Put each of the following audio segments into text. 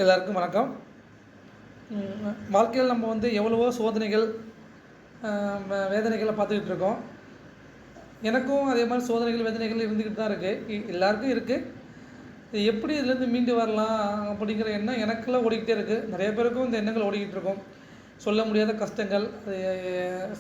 எல்லாருக்கும் வணக்கம். வாழ்க்கையில் நம்ம வந்து எவ்வளவோ சோதனைகள், வேதனைகளை பார்த்துக்கிட்டு இருக்கோம். எனக்கும் அதே மாதிரி சோதனைகள், வேதனைகள் இருந்துக்கிட்டு தான் இருக்குது. எல்லாருக்கும் இருக்குது. இது எப்படி இதுலேருந்து மீண்டு வரலாம் அப்படிங்கிற எண்ணம் எனக்குள்ளே ஓடிக்கிட்டே இருக்குது. நிறைய பேருக்கும் இந்த எண்ணங்கள் ஓடிக்கிட்டு இருக்கும். சொல்ல முடியாத கஷ்டங்கள், அது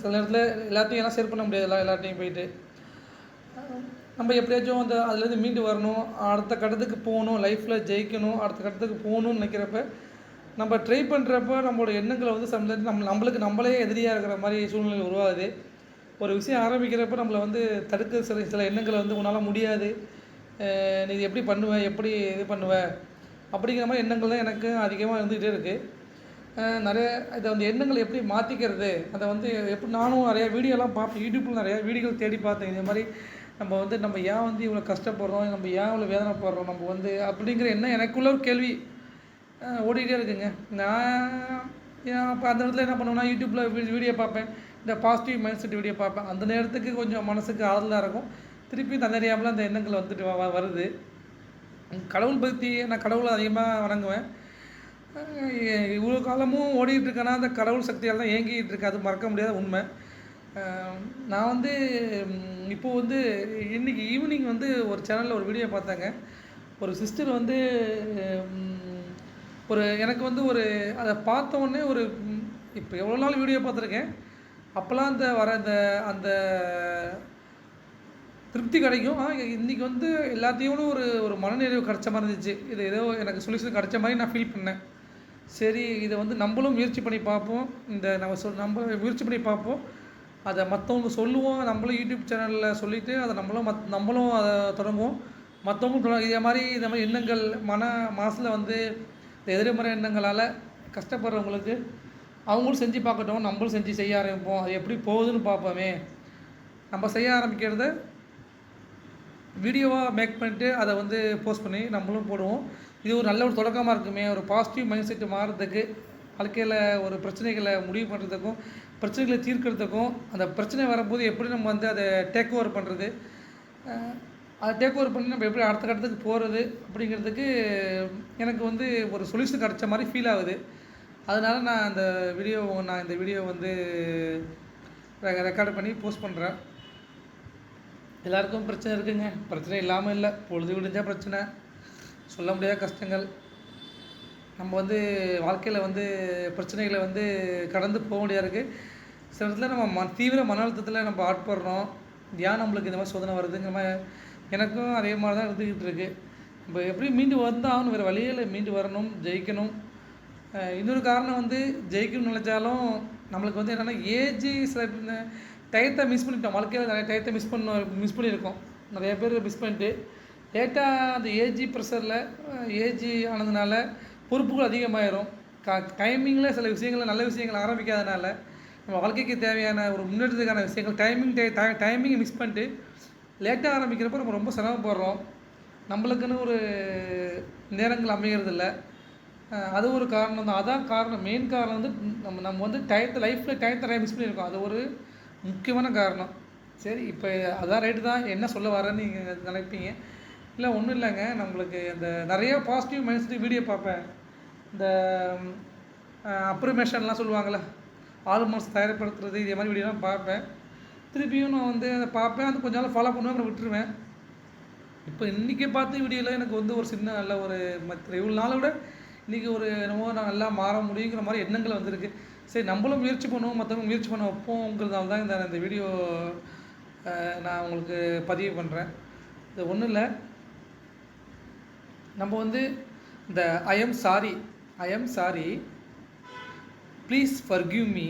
சில நேரத்தில் எல்லாத்தையும் எல்லாம் ஷேர் பண்ண முடியாது, எல்லாத்தையும் போயிட்டு நம்ம எப்படியாச்சும் அதுலேருந்து மீண்டு வரணும், அடுத்த கட்டத்துக்கு போகணும், லைஃப்பில் ஜெயிக்கணும், அடுத்த கட்டத்துக்கு போகணும்னு நினைக்கிறப்ப நம்ம ட்ரை பண்ணுறப்ப நம்மளோட எண்ணங்களை வந்து சம்டைம்ஸ் நம்மளுக்கு நம்மளே எதிரியாக இருக்கிற மாதிரி சூழ்நிலை உருவாகுது. ஒரு விஷயம் ஆரம்பிக்கிறப்ப நம்மளை வந்து தடுக்க சில சில எண்ணங்களை வந்து உன்னால் முடியாது, நீ எப்படி பண்ணுவேன், எப்படி இது பண்ணுவேன் அப்படிங்கிற மாதிரி எண்ணங்கள் தான் எனக்கு அதிகமாக இருந்துகிட்டே இருக்குது. நிறைய இதை வந்து எண்ணங்களை எப்படி மாற்றிக்கிறது, அதை வந்து எப்படி நானும் நிறையா வீடியோலாம் பார்ப்பேன். யூடியூப்பில் நிறையா வீடியோகள் தேடி பார்த்தேன். இதே மாதிரி நம்ம ஏன் வந்து இவ்வளோ கஷ்டப்படுறோம், நம்ம ஏன் இவ்வளோ வேதனைப்படுறோம், நம்ம வந்து அப்படிங்கிற எண்ணம் எனக்குள்ள ஒரு கேள்வி ஓடிக்கிட்டே இருக்குங்க. நான் அப்போ அந்த இடத்துல என்ன பண்ணுவேன்னா, யூடியூப்பில் வீடியோ பார்ப்பேன், இந்த பாசிட்டிவ் மைண்ட் செட் வீடியோ பார்ப்பேன். அந்த நேரத்துக்கு கொஞ்சம் மனசுக்கு ஆறுதலாக இருக்கும். திருப்பி தன்னறியாமல் அந்த எண்ணங்கள் வந்துட்டு வருது. கடவுள் பக்தி, நான் கடவுளை அதிகமாக வணங்குவேன். இவ்வளோ காலமும் ஓடிக்கிட்டு இருக்கேன்னா அந்த கடவுள் சக்தியால் தான் இயங்கிக்கிட்டு இருக்கு. அது மறக்க முடியாத உண்மை. நான் வந்து இப்போது வந்து இன்றைக்கி ஈவினிங் வந்து ஒரு சேனலில் ஒரு வீடியோ பார்த்தாங்க. ஒரு சிஸ்டர் வந்து எனக்கு வந்து அதை பார்த்த உடனே இப்போ எவ்வளோ நாள் வீடியோ பார்த்துருக்கேன். அப்போல்லாம் அந்த திருப்தி கிடைக்கும். இன்றைக்கி வந்து எல்லாத்தையும் ஒரு மனநிறைவு கிடச்ச மாதிரி இருந்துச்சு. இது ஏதோ எனக்கு சொல்யூஷன் கிடச்ச மாதிரி நான் ஃபீல் பண்ணேன். சரி, இதை வந்து நம்மளும் முயற்சி பண்ணி பார்ப்போம். நம்ம முயற்சி பண்ணி பார்ப்போம். அதை மற்றவங்க சொல்லுவோம். நம்மளும் யூடியூப் சேனலில் சொல்லிவிட்டு அதை நம்மளும் அதை தொடங்குவோம். மற்றவங்களும் இதே மாதிரி எண்ணங்கள் மனசில் வந்து இந்த எதிர்மறை எண்ணங்களால் கஷ்டப்படுறவங்களுக்கு அவங்களும் செஞ்சு பார்க்கட்டும், நம்மளும் செய்ய ஆரம்பிப்போம். அது எப்படி போகுதுன்னு பார்ப்போமே. நம்ம செய்ய ஆரம்பிக்கிறத வீடியோவாக மேக் பண்ணிட்டு அதை வந்து போஸ்ட் பண்ணி நம்மளும் போடுவோம். இது ஒரு நல்ல ஒரு தொடக்கமாக இருக்குமே. ஒரு பாசிட்டிவ் மைண்ட் செட்டு மாறுறதுக்கு, வாழ்க்கையில் ஒரு பிரச்சனைகளை முடிவு பண்ணுறதுக்கும், பிரச்சனைகளை தீர்க்கிறதுக்கும், அந்த பிரச்சனை வரும்போது எப்படி நம்ம வந்து அதை டேக் ஓவர் பண்ணுறது, அதை டேக் ஓவர் பண்ணி நம்ம எப்படி அடுத்த கட்டத்துக்கு போகிறது அப்படிங்கிறதுக்கு எனக்கு வந்து ஒரு சொல்யூஷன் கிடச்ச மாதிரி ஃபீல் ஆகுது. அதனால் நான் இந்த வீடியோ வந்து ரெக்கார்ட் பண்ணி போஸ்ட் பண்ணுறேன். எல்லாருக்கும் பிரச்சனை இருக்குங்க. பிரச்சனை இல்லாமல் இல்லை. பொழுது விடிஞ்சால் பிரச்சனை, சொல்ல முடியாத கஷ்டங்கள். நம்ம வந்து வாழ்க்கையில் வந்து பிரச்சனைகளை வந்து கடந்து போக முடியாது இருக்குது. சில இடத்துல நம்ம தீவிர மன அழுத்தத்தில் நம்ம ஆட்படுறோம். ஏன் நம்மளுக்கு இந்த மாதிரி சோதனை வருதுங்கிற மாதிரி எனக்கும் அதே மாதிரி தான் இருந்துக்கிட்டு இருக்குது. நம்ம எப்படி மீண்டு வந்தாலும் வேறு வழியில் மீண்டு வரணும், ஜெயிக்கணும். இன்னொரு காரணம் வந்து ஜெயிக்கணும்னு நினச்சாலும் நம்மளுக்கு வந்து என்னென்னா சில டயத்தை மிஸ் பண்ணிட்டோம். வாழ்க்கையில் நிறைய டயத்தை மிஸ் பண்ணியிருக்கோம். நிறைய பேர் மிஸ் பண்ணிட்டு லேட்டாக அந்த ப்ரெஷரில் ஆனதுனால பொறுப்புகள் அதிகமாகிடும். டைமிங்கில் சில விஷயங்கள், நல்ல விஷயங்கள் ஆரம்பிக்காதனால நம்ம வாழ்க்கைக்கு தேவையான ஒரு முன்னேற்றத்துக்கான விஷயங்கள் டைமிங்கை மிஸ் பண்ணிட்டு லேட்டாக ஆரம்பிக்கிறப்ப நம்ம ரொம்ப சிரமப்படுறோம். நம்மளுக்குன்னு ஒரு நேரங்கள் அமைகிறதில்ல. அது ஒரு காரணம் தான். அதான் காரணம். மெயின் காரணம் வந்து நம்ம வந்து லைஃப்பில் டயத்தை மிஸ் பண்ணியிருக்கோம். அது ஒரு முக்கியமான காரணம். சரி, இப்போ அதான் ரைட்டு தான். என்ன சொல்ல வரேன்னு நீங்கள் நினைப்பீங்க. இல்லை, ஒன்றும் இல்லைங்க. நம்மளுக்கு இந்த நிறைய பாசிட்டிவ் மைண்ட் செட் வீடியோ பார்ப்பேன். இந்த அப்ரிமேஷன்லாம் சொல்லுவாங்கள்ல, ஆல்மோஸ்ட் தயார்படுத்துறது, இதே மாதிரி வீடியோலாம் பார்ப்பேன். திருப்பியும் நான் வந்து அதை பார்ப்பேன். அது கொஞ்ச நாள் ஃபாலோ பண்ணுவேன், விட்டுருவேன். இப்போ இன்றைக்கி பார்த்த வீடியோவில் எனக்கு வந்து ஒரு சின்ன நல்ல ஒரு இவ்வளோ நாளை விட இன்றைக்கி என்னமோ நான் நல்லா மாற முடியுங்கிற மாதிரி எண்ணங்கள் வந்திருக்கு. சரி, நம்மளும் முயற்சி பண்ணுவோம், மற்றவங்க முயற்சி பண்ண வைப்போங்கிறதால தான் இந்த வீடியோ நான் உங்களுக்கு பதிவு பண்ணுறேன். இது ஒன்றும் இல்லை. நம்ம வந்து இந்த I am sorry, please forgive me,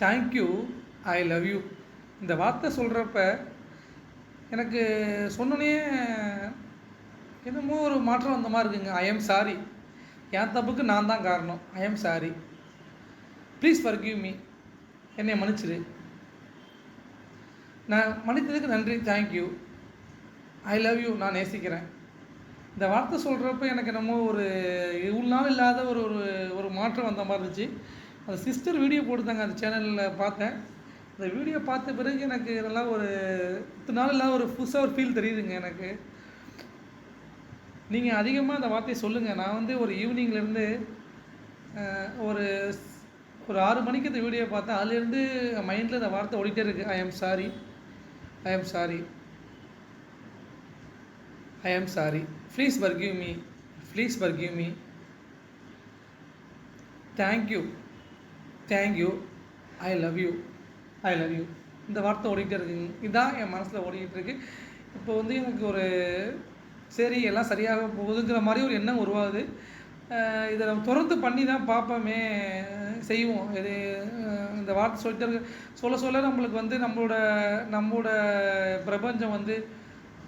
thank you, I love you, இந்த வார்த்தை சொல்கிறப்ப எனக்கு சொன்னோன்னே என்னமோ ஒரு மாற்றம் வந்த மாதிரி இருக்குங்க. ஐ எம் சாரி, என் தப்புக்கு நான் தான் காரணம். I am sorry, please forgive me, என்னை மன்னிச்சிரு, நான் மன்னித்ததுக்கு நன்றி, தேங்க்யூ, ஐ லவ் யூ, நான் நேசிக்கிறேன். இந்த வார்த்தை சொல்கிறப்ப எனக்கு என்னமோ இவ்வளோ நாள் இல்லாத ஒரு மாற்றம் வந்த மாதிரி இருந்துச்சு. அந்த சிஸ்டர் வீடியோ போட்டுருந்தாங்க, அந்த சேனலில் பார்த்தேன். அந்த வீடியோ பார்த்த பிறகு எனக்கு இதெல்லாம் இத்தனை நாள் இல்லாத புதுசாக ஃபீல் தெரியுதுங்க எனக்கு. நீங்கள் அதிகமாக அந்த வார்த்தையை சொல்லுங்கள். நான் வந்து ஒரு ஈவினிங்லேருந்து ஒரு ஒரு 6 மணிக்கு இந்த வீடியோ பார்த்தேன். அதுலேருந்து மைண்டில் இந்த வார்த்தை ஓடிட்டே இருக்குது. ஐ am sorry, I am sorry, I am sorry, please forgive me, please forgive me, thank you, thank you, I love you, I love you. இந்த வார்த்தை ஓடிக்கிட்டே இருக்குங்க. இதுதான் என் மனசில் ஓடிக்கிட்டு இருக்கு. இப்போ வந்து எனக்கு ஒரு சரி எல்லாம் சரியாக போகுதுங்கிற மாதிரி ஒரு எண்ணம் உருவாகுது. இதை நம்ம தொடர்ந்து பண்ணி தான் பார்ப்போமே, செய்வோம். இது இந்த வார்த்தை சொல்லிட்டு சொல்ல சொல்ல நம்மளுக்கு வந்து நம்மளோட பிரபஞ்சம் வந்து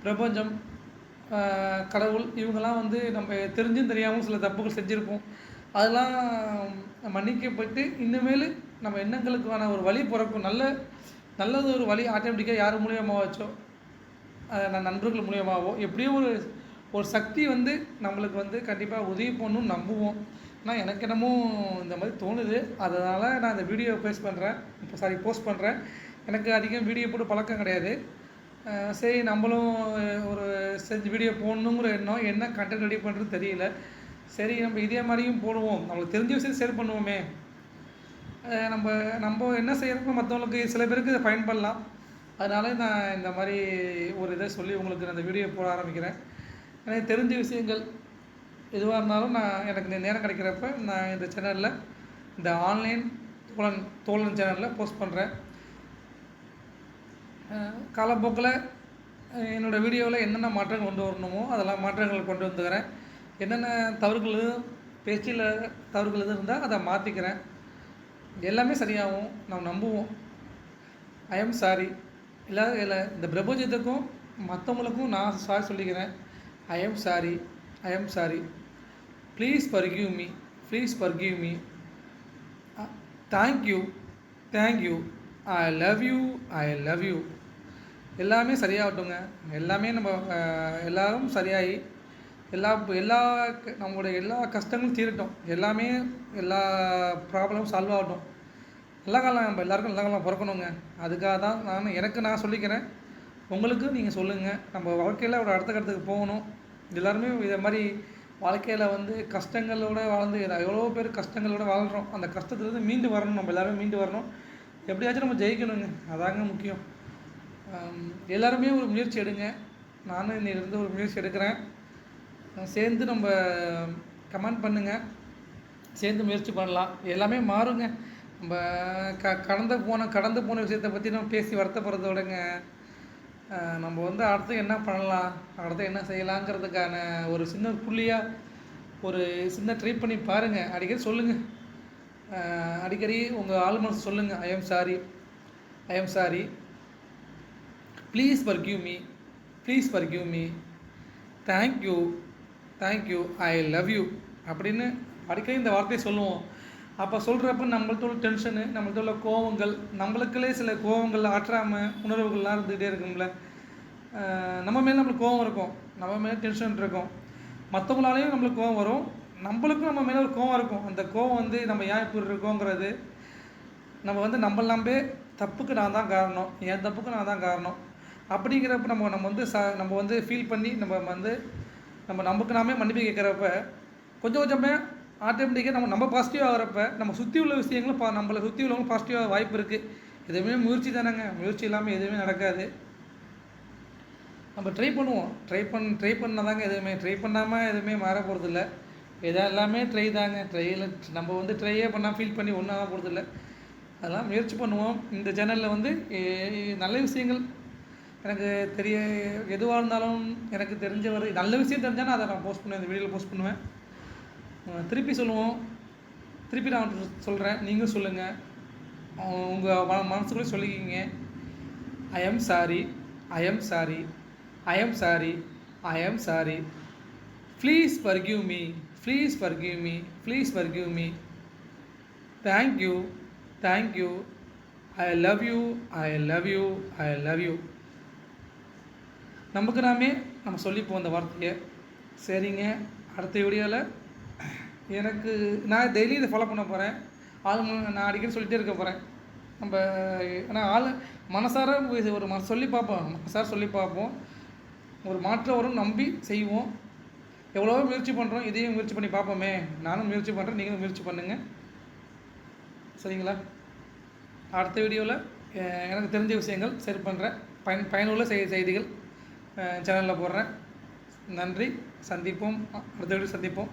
பிரபஞ்சம் கடவுள் இவங்கெல்லாம் வந்து நம்ம தெரிஞ்சும் தெரியாமல் சில தப்புகள் செஞ்சுருப்போம். அதெல்லாம் மன்னிக்கப்பட்டு இனிமேல் நம்ம எண்ணங்களுக்கான ஒரு வழி பிறக்கும். நல்லது ஒரு வழி ஆட்டோமேட்டிக்காக யார் மூலியமாக வச்சோ, நண்பர்கள் மூலியமாகவோ எப்படியோ ஒரு சக்தி வந்து நம்மளுக்கு வந்து கண்டிப்பாக உதவி பண்ணணும்னு நம்புவோம். ஆனால் எனக்கு என்னமோ இந்த மாதிரி தோணுது. அதனால் நான் இந்த வீடியோ போஸ்ட் பண்ணுறேன். எனக்கு அதிகம் வீடியோ போட்டு பழக்கம் கிடையாது. சரி நம்மளும் ஒரு செஞ்சு வீடியோ போடணுங்கிற எண்ணம், என்ன கண்டென்ட் ரெடி பண்ணுறது தெரியல. சரி நம்ம இதே மாதிரியும் போடுவோம், நம்மளுக்கு தெரிஞ்ச விஷயம் ஷேர் பண்ணுவோமே. நம்ம என்ன செய்கிறோமோ மற்றவங்களுக்கு சில பேருக்கு இதை பயன்படலாம். அதனால் நான் இந்த மாதிரி ஒரு இதை சொல்லி உங்களுக்கு நான் இந்த வீடியோ போட ஆரம்பிக்கிறேன். எனக்கு தெரிஞ்ச விஷயங்கள் எதுவாக இருந்தாலும் எனக்கு நேரம் கிடைக்கிறப்ப நான் இந்த சேனலில், இந்த ஆன்லைன் தோழன் சேனலில் போஸ்ட் பண்ணுறேன். காலப்போக்கில் என்னோடய வீடியோவில் என்னென்ன மாற்றங்கள் கொண்டு வரணுமோ அதெல்லாம் மாற்றங்கள் கொண்டு வந்துக்கிறேன். என்னென்ன பேச்சில் தவறுகள் எதுவும் இருந்தால் அதை மாற்றிக்கிறேன். எல்லாமே சரியாகும், நாம் நம்புவோம். ஐ ஆம் சாரி. இல்லை இந்த பிரபஞ்சத்துக்கும் மற்றவங்களுக்கும் நான் சாரி சொல்லிக்கிறேன். ஐ am sorry, I am sorry, please forgive me, please forgive me, thank you, thank you, I love you, I love you. எல்லாமே சரியாகட்டுங்க. எல்லாமே நம்ம எல்லோரும் சரியாகி நம்மளுடைய எல்லா கஷ்டங்களும் தீரட்டும். எல்லா ப்ராப்ளமும் சால்வ் ஆகட்டும். நல்ல காலம் நம்ம எல்லாருக்கும் நல்ல காலம் பிறக்கணுங்க. அதுக்காக தான் நான் சொல்லிக்கிறேன். உங்களுக்கு நீங்கள் சொல்லுங்கள். நம்ம வாழ்க்கையில் ஒரு அடுத்த கட்டத்துக்கு போகணும். எல்லாருமே இதை மாதிரி வாழ்க்கையில் வந்து கஷ்டங்களோடு வாழ்ந்து எவ்வளோ பேர் கஷ்டங்களோடு வாழ்கிறோம். அந்த கஷ்டத்துலேருந்து மீண்டு வரணும். நம்ம எல்லோரும் மீண்டு வரணும். எப்படியாச்சும் நம்ம ஜெயிக்கணுங்க. அதாங்க முக்கியம். எல்லாருமே ஒரு முயற்சி எடுங்க. நானும் இன்னிலிருந்து ஒரு முயற்சி எடுக்கிறேன். சேர்ந்து நம்ம கமெண்ட் பண்ணுங்கள், சேர்ந்து முயற்சி பண்ணலாம். எல்லாமே மாறுங்க. நம்ம கடந்து போன விஷயத்தை பற்றி நம்ம பேசி வருத்தப்படுறத விடங்க, நம்ம வந்து அடுத்து என்ன பண்ணலாம், அடுத்து என்ன செய்யலாங்கிறதுக்கான ஒரு சின்ன புள்ளியாக ஒரு சின்ன ட்ரை பண்ணி பாருங்கள். அடிக்கடி சொல்லுங்கள். அடிக்கடி உங்கள் ஆள் மனசு சொல்லுங்கள். ஐ am sorry, I am sorry, please forgive me, please forgive me, thank you, thank you, I love you அப்படின்னு அடிக்கடி இந்த வார்த்தையை சொல்லுவோம். அப்போ சொல்கிறப்ப நம்மள்தோட டென்ஷனு, நம்மள்தோட கோவங்கள், நம்மளுக்குள்ளே சில கோவங்கள் ஆற்றாமல் உணர்வுகள்லாம் இருந்துகிட்டே இருக்கும்ல. நம்ம மேலே நம்மளுக்கு கோவம் இருக்கும், நம்ம மேலே டென்ஷன் இருக்கும். மற்றவங்களாலேயும் நம்மளுக்கு கோவம் வரும், நம்மளுக்கும் நம்ம மேலே ஒரு கோவம் இருக்கும். அந்த கோவம் வந்து நம்ம ஏன் இப்படி இருக்கோங்கிறது, நம்ம வந்து நம்மளே தப்புக்கு நான் தான் காரணம், என் தப்புக்கு நான் தான் காரணம் அப்படிங்கிறப்ப நம்ம வந்து ஃபீல் பண்ணி நமக்கு நாமே மன்னிப்பு கேட்குறப்ப கொஞ்சமே ஆட்டோமேட்டிக்காக நம்ம பாசிட்டிவாக ஆகிறப்ப நம்ம சுற்றி உள்ள விஷயங்களும் நம்மளை சுற்றி உள்ளவங்களும் பாசிட்டிவாக வாய்ப்பு இருக்குது. எதுவுமே முயற்சி தானேங்க. முயற்சி இல்லாமல் எதுவுமே நடக்காது. நம்ம ட்ரை பண்ணுவோம். ட்ரை பண்ணால் தாங்க எதுவுமே. ட்ரை பண்ணாமல் எதுவுமே மாற போகிறதில்ல. எல்லாமே ட்ரை தாங்க. ட்ரையில் நம்ம வந்து ட்ரையே பண்ணால் ஃபீல் பண்ணி ஒன்றும் ஆக போகிறதில்ல. அதெல்லாம் முயற்சி பண்ணுவோம். இந்த சேனலில் வந்து நல்ல விஷயங்கள் எனக்கு எதுவாக இருந்தாலும் எனக்கு தெரிஞ்ச ஒரு நல்ல விஷயம் தெரிஞ்சாலும் அதை நான் போஸ்ட் பண்ணுவேன், இந்த வீடியோவில் போஸ்ட் பண்ணுவேன். திருப்பி நான் சொல்கிறேன், நீங்கள் சொல்லுங்கள். உங்கள் மனசுக்குள்ளே சொல்லிக்கிங்க. ஐ am sorry, I am sorry, I am sorry, I am sorry, please forgive me, please forgive me, please forgive me, thank you, thank you, I love you, I love you, I love you. நம்ம சொல்லிப்போம் இந்த வார்த்தையை. சரிங்க, அடுத்த வீடியோவில் நான் daily இதை follow பண்ண போகிறேன். நான் அடிக்கடி சொல்லிகிட்டே இருக்க போகிறேன். ஆனால் மனசார சொல்லி பார்ப்போம். ஒரு மாற்றம் வரும், நம்பி செய்வோம். எவ்வளவோ முயற்சி பண்ணுறோம், இதையும் முயற்சி பண்ணி பார்ப்போமே. நானும் முயற்சி பண்ணுறேன், நீங்களும் முயற்சி பண்ணுங்கள். சரிங்களா? அடுத்த வீடியோவில் எனக்கு தெரிஞ்ச விஷயங்கள் ஷேர் பண்ணுறேன். பயனுள்ள செய்திகள் சேனலில் போடுறேன். நன்றி. சந்திப்போம். அடுத்த வீடியோ சந்திப்போம்.